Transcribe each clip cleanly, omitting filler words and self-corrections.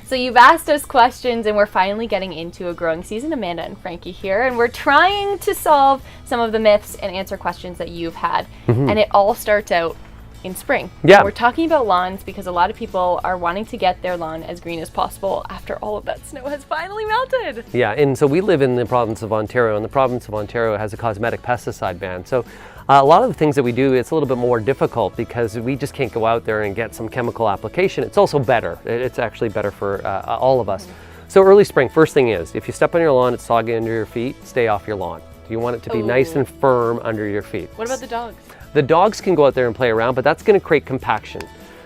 So you've asked us questions and we're finally getting into a growing season. Amanda and Frankie here, and we're trying to solve some of the myths and answer questions that you've had. And it all starts out in spring. Yeah. We're talking about lawns because a lot of people are wanting to get their lawn as green as possible after all of that snow has finally melted. Yeah, and so we live in the province of Ontario, and the province of Ontario has a cosmetic pesticide ban. So a lot of the things that we do, it's a little bit more difficult because we just can't go out there and get some chemical application. It's also better. It's actually better for all of us. So early spring, first thing is, if you step on your lawn, it's soggy under your feet, stay off your lawn. You want it to be nice and firm under your feet. What about the dogs? The dogs can go out there and play around, but that's going to create compaction.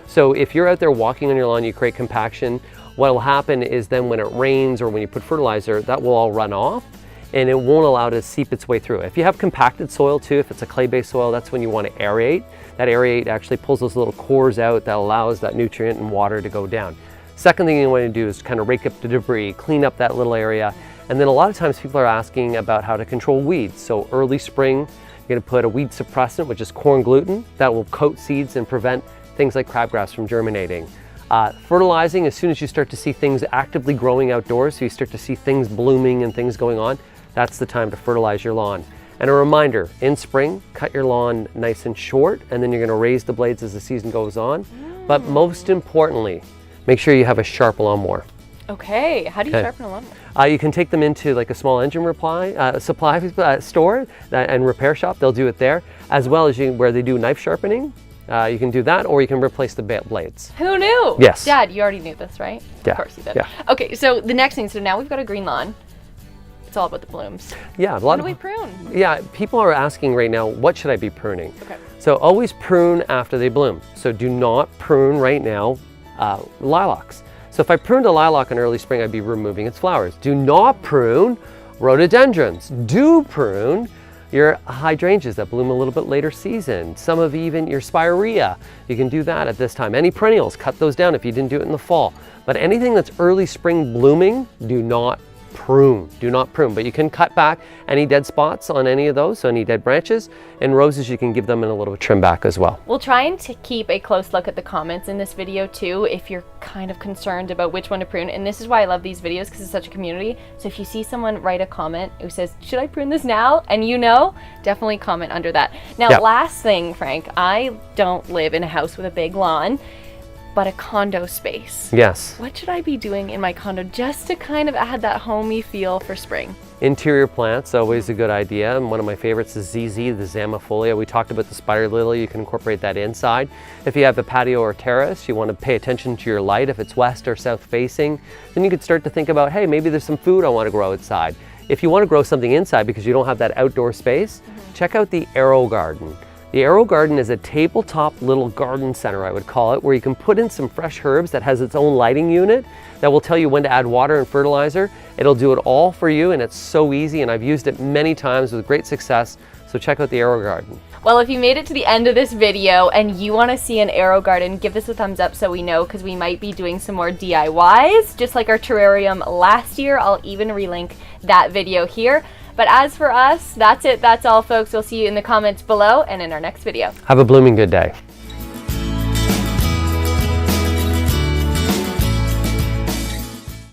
So if you're out there walking on your lawn, you create compaction, what will happen is then when it rains or when you put fertilizer, that will all run off and it won't allow it to seep its way through. If you have compacted soil too, if it's a clay-based soil, that's when you want to aerate. That aerate actually pulls those little cores out that allows that nutrient and water to go down. Second thing you want to do is kind of rake up the debris, clean up that little area. And then a lot of times people are asking about how to control weeds. So early spring, you're going to put a weed suppressant, which is corn gluten, that will coat seeds and prevent things like crabgrass from germinating. Fertilizing, as soon as you start to see things actively growing outdoors, so you start to see things blooming and things going on, that's the time to fertilize your lawn. And a reminder, in spring, cut your lawn nice and short, and then you're going to raise the blades as the season goes on. But most importantly, make sure you have a sharp lawnmower. Okay, how do you sharpen a lawnmower? You can take them into like a small engine supply store and repair shop. They'll do it there, as well as where they do knife sharpening. You can do that, or you can replace the blades. Who knew? Yes. Dad, you already knew this, right? Yeah. Of course you did. Yeah. Okay, so the next thing, so now we've got a green lawn. It's all about the blooms. Yeah, When do we prune? Yeah, people are asking right now, what should I be pruning? Okay. So always prune after they bloom. So do not prune right now lilacs. So if I pruned a lilac in early spring, I'd be removing its flowers. Do not prune rhododendrons. Do prune your hydrangeas that bloom a little bit later season. Some of even your spirea, you can do that at this time. Any perennials, cut those down if you didn't do it in the fall. But anything that's early spring blooming, do not prune. Do not prune, but you can cut back any dead spots on any of those, so any dead branches. And roses, you can give them in a little trim back as well. We'll try and keep a close look at the comments in this video too, if you're kind of concerned about which one to prune. And this is why I love these videos, because it's such a community. So if you see someone write a comment who says, should I prune this now? And you know, definitely comment under that. Now, last thing, Frank, I don't live in a house with a big lawn, but a condo space. Yes. What should I be doing in my condo just to kind of add that homey feel for spring? Interior plants, always a good idea. And one of my favorites is ZZ, the Zamifolia. We talked about the spider lily. You can incorporate that inside. If you have a patio or terrace, you want to pay attention to your light. If it's west or south facing, then you could start to think about, hey, maybe there's some food I want to grow outside. If you want to grow something inside because you don't have that outdoor space, check out the Arrow Garden. The Arrow Garden is a tabletop little garden center, I would call it, where you can put in some fresh herbs that has its own lighting unit that will tell you when to add water and fertilizer. It'll do it all for you, and it's so easy, and I've used it many times with great success. So check out the Arrow Garden. Well, if you made it to the end of this video and you want to see an Arrow Garden, give this a thumbs up so we know, because we might be doing some more DIYs, just like our terrarium last year. I'll even relink that video here. But as for us, that's it. That's all, folks. We'll see you in the comments below and in our next video. Have a blooming good day.